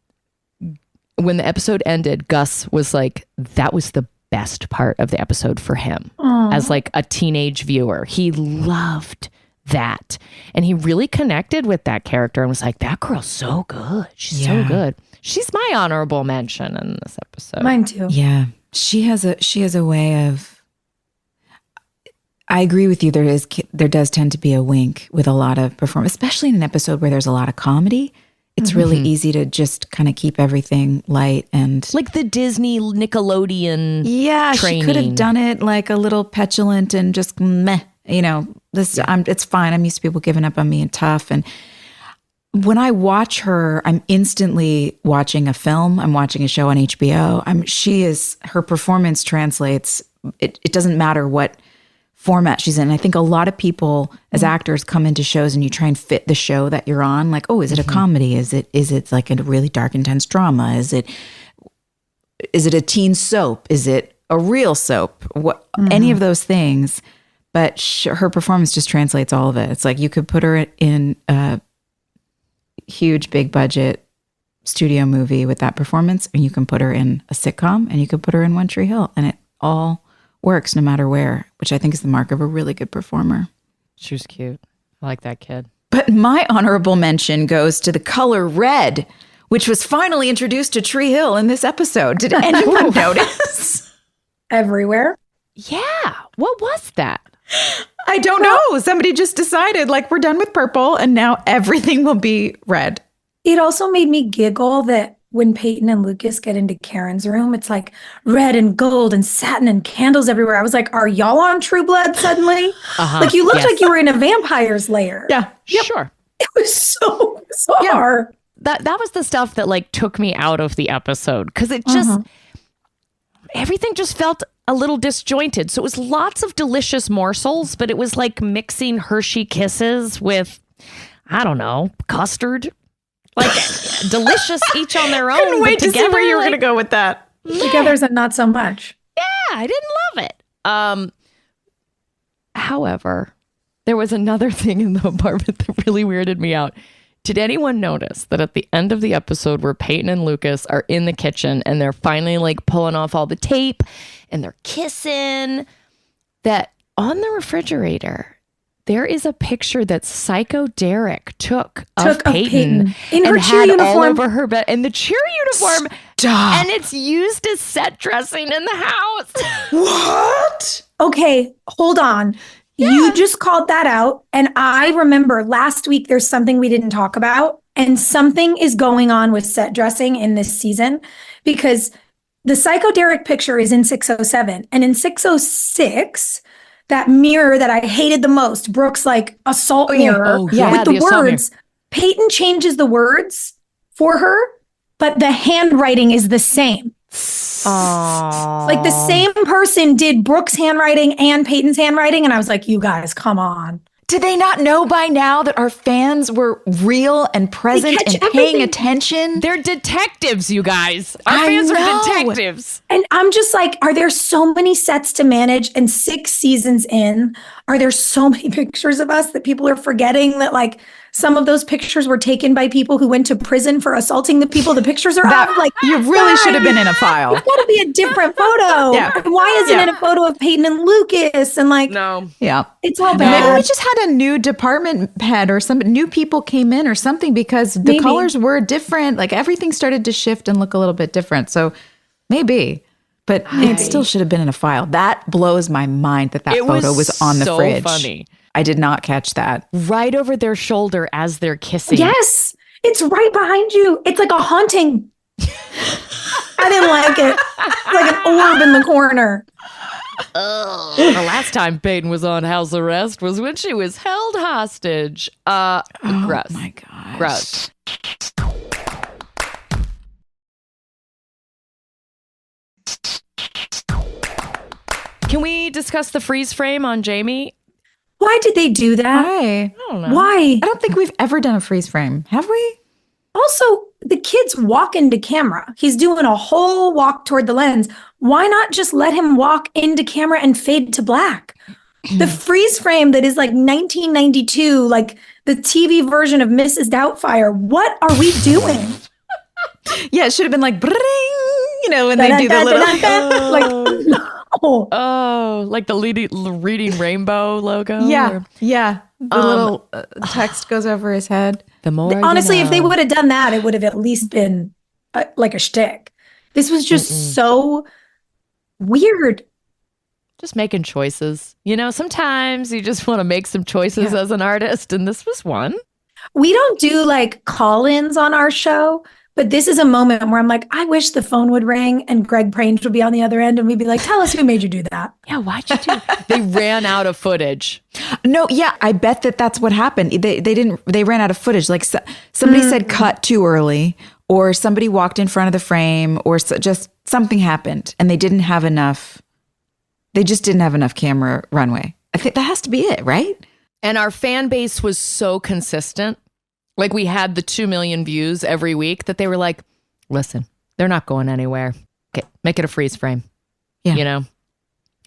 when the episode ended, Gus was like, that was the best part of the episode for him as like a teenage viewer. He loved that. And he really connected with that character and was like, that girl's so good. She's so good. She's my honorable mention in this episode. Mine too. Yeah. She has a way of, I agree with you. There does tend to be a wink with a lot of performance, especially in an episode where there's a lot of comedy. It's really easy to just kind of keep everything light and like the Disney Nickelodeon. Yeah, training. She could have done it like a little petulant and just meh. You know, it's fine. I'm used to people giving up on me and tough. And when I watch her, I'm instantly watching a film. I'm watching a show on HBO. Her performance translates. It doesn't matter what format she's in. I think a lot of people as actors come into shows and you try and fit the show that you're on. Like, oh, is it a comedy? Is it like a really dark, intense drama? Is it a teen soap? Is it a real soap? Any of those things. But her performance just translates all of it. It's like you could put her in a huge, big budget studio movie with that performance, and you can put her in a sitcom, and you can put her in One Tree Hill, and it all works no matter where, which I think is the mark of a really good performer. She was cute. I like that kid. But my honorable mention goes to the color red, which was finally introduced to Tree Hill in this episode. Did anyone notice? Everywhere. Yeah. What was that? I don't know. Somebody just decided, like, we're done with purple, and now everything will be red. It also made me giggle that when Peyton and Lucas get into Karen's room, it's like red and gold and satin and candles everywhere. I was like, are y'all on True Blood suddenly? Like, you looked like you were in a vampire's lair. Yeah. Yep. Sure. It was so bizarre. Yeah. That was the stuff that like took me out of the episode because it just everything just felt a little disjointed. So it was lots of delicious morsels, but it was like mixing Hershey Kisses with, I don't know, custard. Like delicious each on their own. Couldn't wait to see where you were like, going to go with that. Together's a not so much. Yeah, I didn't love it. However, there was another thing in the apartment that really weirded me out. Did anyone notice that at the end of the episode where Peyton and Lucas are in the kitchen and they're finally like pulling off all the tape and they're kissing, that on the refrigerator, there is a picture that Psycho Derek took of Peyton in her and cheer had uniform all over her bed in the cheer uniform. Stop. And it's used as set dressing in the house. What? Okay, hold on. Yeah. You just called that out. And I remember last week, there's something we didn't talk about. And something is going on with set dressing in this season because the Psycho Derek picture is in 607. And in 606, that mirror that I hated the most, Brooke's like assault mirror with the words. Peyton changes the words for her, but the handwriting is the same. Aww. Like the same person did Brooke's handwriting and Peyton's handwriting. And I was like, you guys, come on. Did they not know by now that our fans were real and present and paying attention? They're detectives, you guys. Our fans are detectives. And I'm just like, are there so many sets to manage? And 6 seasons in, are there so many pictures of us that people are forgetting that like some of those pictures were taken by people who went to prison for assaulting the people? The pictures are up. Like, you really should have been in a file. It's got to be a different photo. And why isn't it a photo of Peyton and Lucas? And like, it's all bad. Maybe we just had a new department head or some new people came in or something because the colors were different. Like everything started to shift and look a little bit different. So maybe. But it still should have been in a file. That blows my mind that photo was on the fridge. So funny. I did not catch that. Right over their shoulder as they're kissing. Yes. It's right behind you. It's like a haunting. I didn't like it. It's like an orb in the corner. The last time Peyton was on house arrest was when she was held hostage. Gross. Oh my gosh. Gross. Can we discuss the freeze frame on Jamie? Why did they do that? Why? I don't know. Why? I don't think we've ever done a freeze frame. Have we? Also, the kid's walk into camera. He's doing a whole walk toward the lens. Why not just let him walk into camera and fade to black? The freeze frame that is like 1992, like the TV version of Mrs. Doubtfire. What are we doing? Yeah, it should have been like, bring, you know, when they do the little... like, Oh, like the reading rainbow logo? Yeah, yeah. The little text goes over his head. The more honestly, if they would have done that, it would have at least been like a shtick. This was just so weird. Just making choices. You know, sometimes you just want to make some choices as an artist, and this was one. We don't do like call-ins on our show, but this is a moment where I'm like, I wish the phone would ring and Greg Prange would be on the other end and we'd be like, tell us who made you do that. Yeah, why'd you do that? They ran out of footage. No, yeah, I bet that's what happened. They ran out of footage. Like somebody said cut too early, or somebody walked in front of the frame, or just something happened and they just didn't have enough camera runway. I think that has to be it, right? And our fan base was so consistent. Like we had the 2 million views every week that they were like, listen, they're not going anywhere. Okay, make it a freeze frame. Yeah. You know,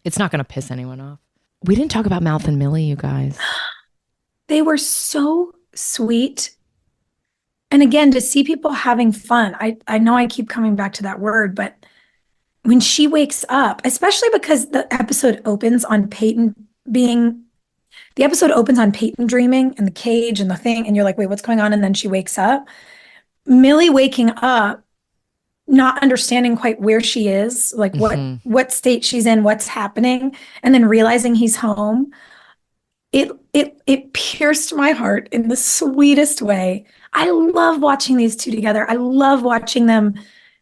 it's not going to piss anyone off. We didn't talk about Mouth and Millie, you guys. They were so sweet. And again, to see people having fun, I know I keep coming back to that word, but when she wakes up, especially because the episode opens on Peyton dreaming in the cage and the thing, and you're like, wait, what's going on? And then she wakes up. Millie waking up, not understanding quite where she is, like what state she's in, what's happening, and then realizing he's home. It pierced my heart in the sweetest way. I love watching these two together. I love watching them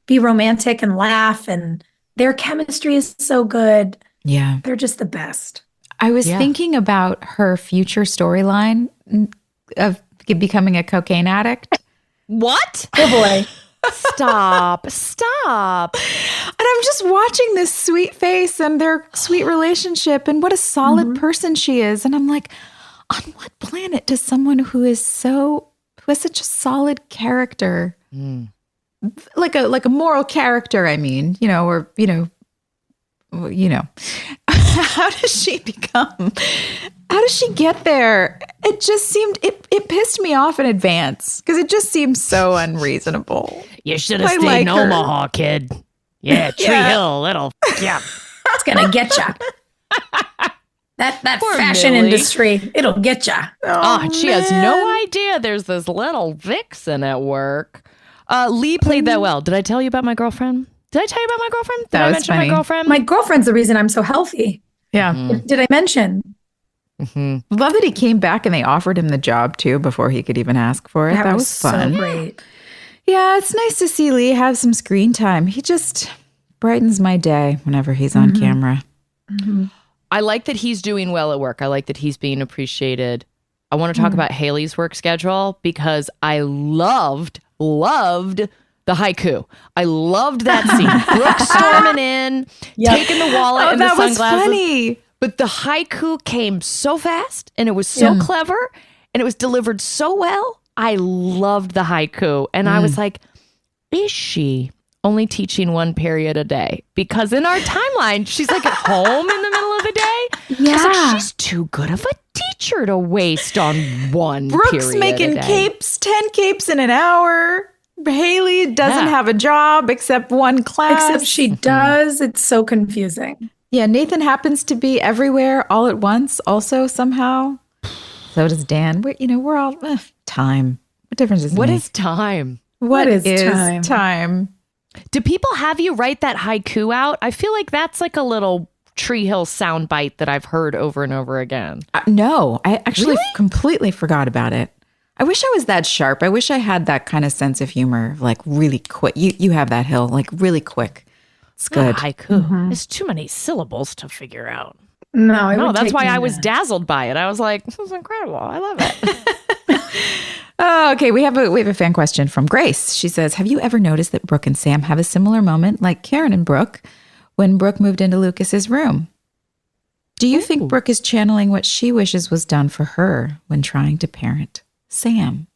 be romantic and laugh, and their chemistry is so good. Yeah. They're just the best. I was thinking about her future storyline of becoming a cocaine addict. What? Oh boy. Stop. And I'm just watching this sweet face and their sweet relationship and what a solid person she is. And I'm like, on what planet does someone who has such a solid character, like a moral character, I mean, how does she get there? It just seemed, it pissed me off in advance because it just seemed so unreasonable. You should have stayed in Omaha, kid. Yeah, Tree Hill, It's gonna get ya. That Poor fashion Millie. industry, it'll get ya. She has no idea there's this little vixen at work. Lee played that well. Did I tell you about my girlfriend? Did I tell you about my girlfriend? Did I mention funny. my girlfriend? My girlfriend's the reason I'm so healthy. Yeah. Did I mention? Love that he came back and they offered him the job too before he could even ask for it. That was fun. So great. Yeah, it's nice to see Lee have some screen time. He just brightens my day whenever he's on camera. I like that he's doing well at work. I like that he's being appreciated. I want to talk about Haley's work schedule because I loved the haiku. I loved that scene. Brooke storming in, taking the wallet and the sunglasses. That was funny. But the haiku came so fast and it was so clever and it was delivered so well. I loved the haiku. And I was like, is she only teaching one period a day? Because in our timeline, she's like at home in the middle of the day. Yeah. I was like, she's too good of a teacher to waste on one Brooke's period making a day. capes, 10 capes in an hour. Haley doesn't have a job except one class. Except she does. It's so confusing. Yeah, Nathan happens to be everywhere all at once also somehow. So does Dan. We're all time. What difference does it What make? is time? What is time? time? Do people have you write that haiku out? I feel like that's like a little Tree Hill soundbite that I've heard over and over again. No, I actually completely forgot about it. I wish I was that sharp. I wish I had that kind of sense of humor, like really quick. You have that, Hill, like really quick. It's good. Haiku. There's too many syllables to figure out. No, That's why I was dazzled by it. I was like, this is incredible. I love it. Oh, okay. We have a fan question from Grace. She says, have you ever noticed that Brooke and Sam have a similar moment like Karen and Brooke when Brooke moved into Lucas's room? Do you think Brooke is channeling what she wishes was done for her when trying to parent Sam?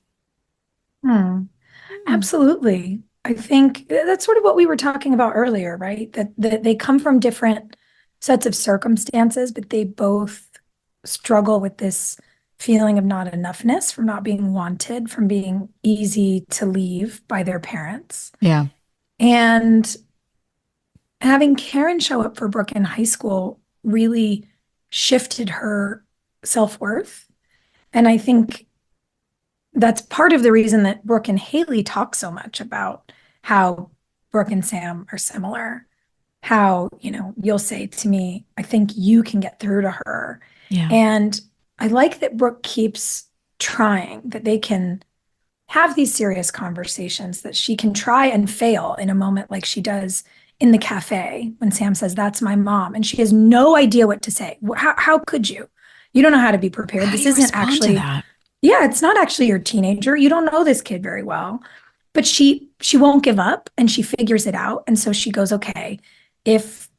Absolutely. I think that's sort of what we were talking about earlier, right? That they come from different sets of circumstances, but they both struggle with this feeling of not enoughness, from not being wanted, from being easy to leave by their parents. Yeah. And having Karen show up for Brooke in high school really shifted her self-worth. And I think that's part of the reason that Brooke and Haley talk so much about how Brooke and Sam are similar. How, you'll say to me, I think you can get through to her. Yeah. And I like that Brooke keeps trying, that they can have these serious conversations, that she can try and fail in a moment like she does in the cafe when Sam says, that's my mom. And she has no idea what to say. How could you? You don't know how to be prepared. This isn't actually that. Yeah, it's not actually your teenager. You don't know this kid very well. But she won't give up and she figures it out. And so she goes, okay, if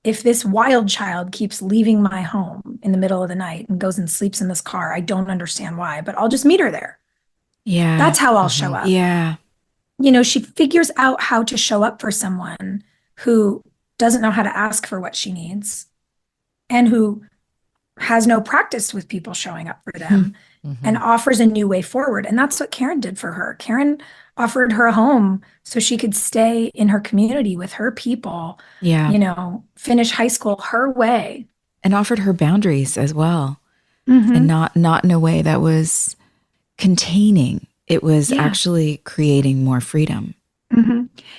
this wild child keeps leaving my home in the middle of the night and goes and sleeps in this car, I don't understand why, but I'll just meet her there. Yeah. That's how I'll show up. Yeah. She figures out how to show up for someone who doesn't know how to ask for what she needs and who has no practice with people showing up for them and offers a new way forward. And that's what Karen did for her. Karen offered her a home so she could stay in her community with her people, finish high school her way. And offered her boundaries as well. And not in a way that was containing. It was actually creating more freedom.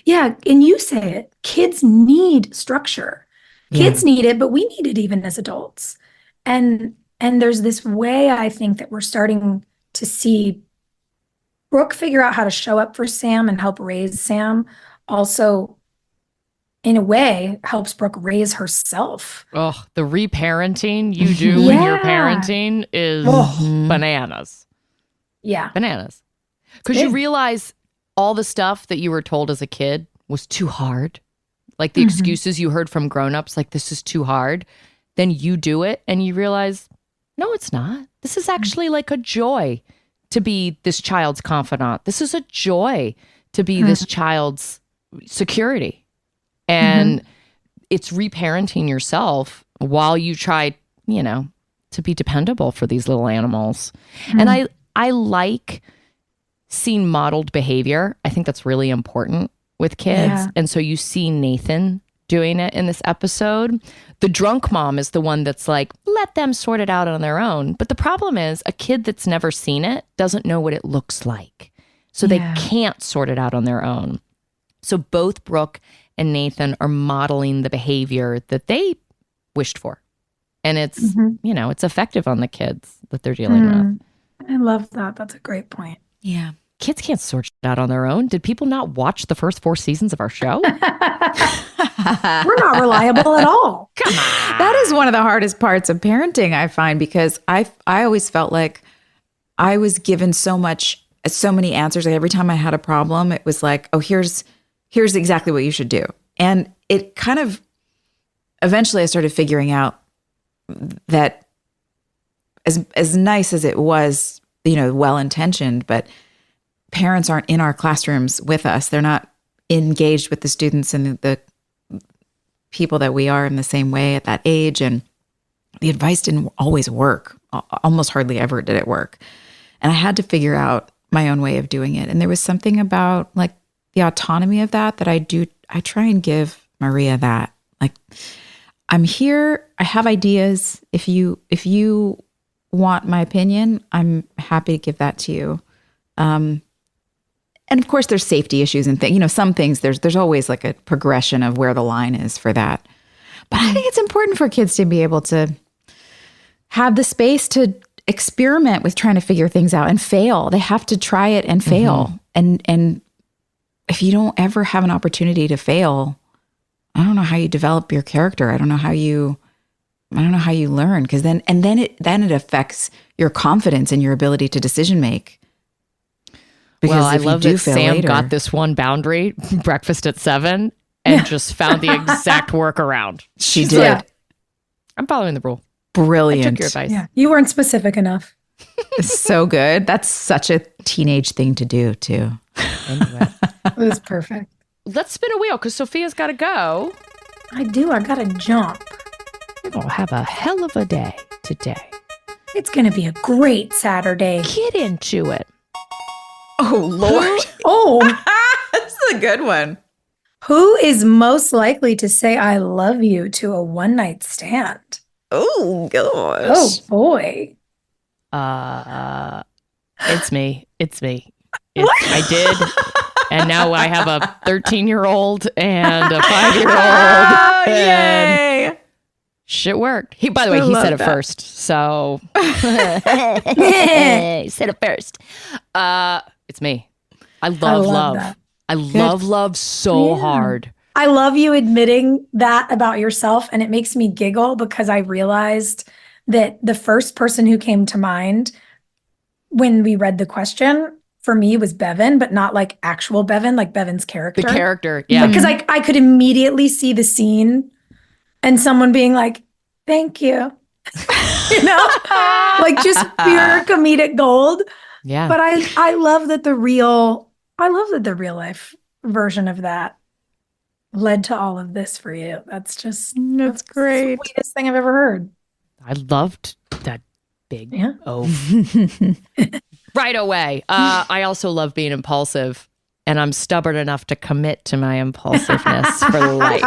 Yeah. And you say it, kids need structure. Kids need it, but we need it even as adults. And there's this way I think that we're starting to see Brooke figure out how to show up for Sam and help raise Sam. Also, in a way, helps Brooke raise herself. Oh, the reparenting you do when you're parenting is bananas. Yeah. Bananas. Because you realize all the stuff that you were told as a kid was too hard. Like the excuses you heard from grownups, like this is too hard. Then you do it and you realize, no, it's not. This is actually like a joy to be this child's confidant. This is a joy to be this child's security. And it's reparenting yourself while you try, to be dependable for these little animals. And I like seeing modeled behavior. I think that's really important with kids. Yeah. And so you see Nathan doing it in this episode. The drunk mom is the one that's like, let them sort it out on their own. But the problem is a kid that's never seen it doesn't know what it looks like. So they can't sort it out on their own. So both Brooke and Nathan are modeling the behavior that they wished for. And it's, it's effective on the kids that they're dealing with. I love that. That's a great point. Yeah. Kids can't sort it out on their own. Did people not watch the first 4 seasons of our show? We're not reliable at all. Come on. That is one of the hardest parts of parenting, I find, because I always felt like I was given so many answers. Like every time I had a problem, it was like, oh, here's exactly what you should do. And it kind of, eventually I started figuring out that as nice as it was, well-intentioned, but parents aren't in our classrooms with us. They're not engaged with the students and the people that we are in the same way at that age. And the advice didn't always work. Almost hardly ever did it work. And I had to figure out my own way of doing it. And there was something about like the autonomy of that I try and give Maria that. Like, I'm here, I have ideas. If you want my opinion, I'm happy to give that to you. And of course, there's safety issues and things. Some things there's always like a progression of where the line is for that. But I think it's important for kids to be able to have the space to experiment with trying to figure things out and fail. They have to try it and fail. And if you don't ever have an opportunity to fail, I don't know how you develop your character. I don't know how you learn, because then it affects your confidence and your ability to decision make. Because well, I love that Sam got this one boundary, breakfast at 7, and just found the exact workaround. She did. Yeah. I'm following the rule. Brilliant. I took your advice. Yeah. You weren't specific enough. So good. That's such a teenage thing to do, too. Anyway. It was perfect. Let's spin a wheel, because Sophia's got to go. I do. I got to jump. We're going to have a hell of a day today. It's going to be a great Saturday. Get into it. Oh, Lord. Oh. That's a good one. Who is most likely to say I love you to a one-night stand? Oh, gosh. Oh, boy. It's me. I did. And now I have a 13-year-old and a 5-year-old. Oh, yay. Shit worked. By the way, he said it first. So he said it first. It's me. I love love. That. I love love so hard. I love you admitting that about yourself, and it makes me giggle because I realized that the first person who came to mind when we read the question for me was Bevan, but not like actual Bevan, like Bevan's character. The character, yeah. Because I could immediately see the scene and someone being like, thank you. Like just pure comedic gold. Yeah. But I love that the real life version of that led to all of this for you. That's great. The sweetest thing I've ever heard. I loved that big Yeah. O. Right away. I also love being impulsive, and I'm stubborn enough to commit to my impulsiveness for life.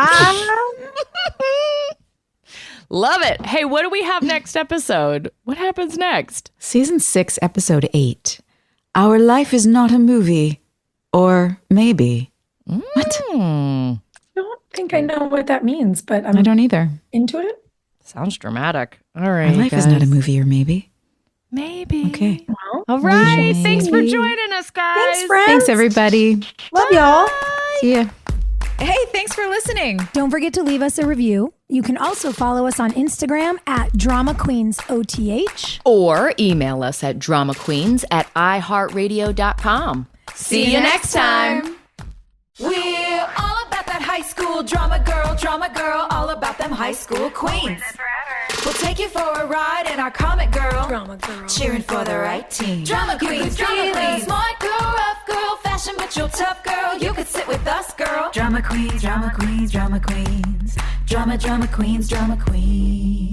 Love it. Hey, what do we have next episode? What happens next? Season 6, episode 8. Our life is not a movie. Or maybe. What? I don't think I know what that means, but I don't either. into it. Sounds dramatic. All right. Our life is not a movie or maybe. Maybe. Okay. Well, All right. Maybe. Thanks for joining us, guys. thanks, friends. Thanks, everybody. Love y'all. See ya. Hey, thanks for listening. Don't forget to leave us a review. You can also follow us on Instagram at DramaQueensOTH. Or email us at dramaqueens@iHeartRadio.com. See you next time. We're all about that high school drama girl, all about them high school queens. We'll take you for a ride in our comic girl, cheering for the right team. Drama queens, smart girl, rough girl, fashion but you're tough girl. You could sit with us, girl. Drama queens, drama queens, drama queens, drama queens, drama queens.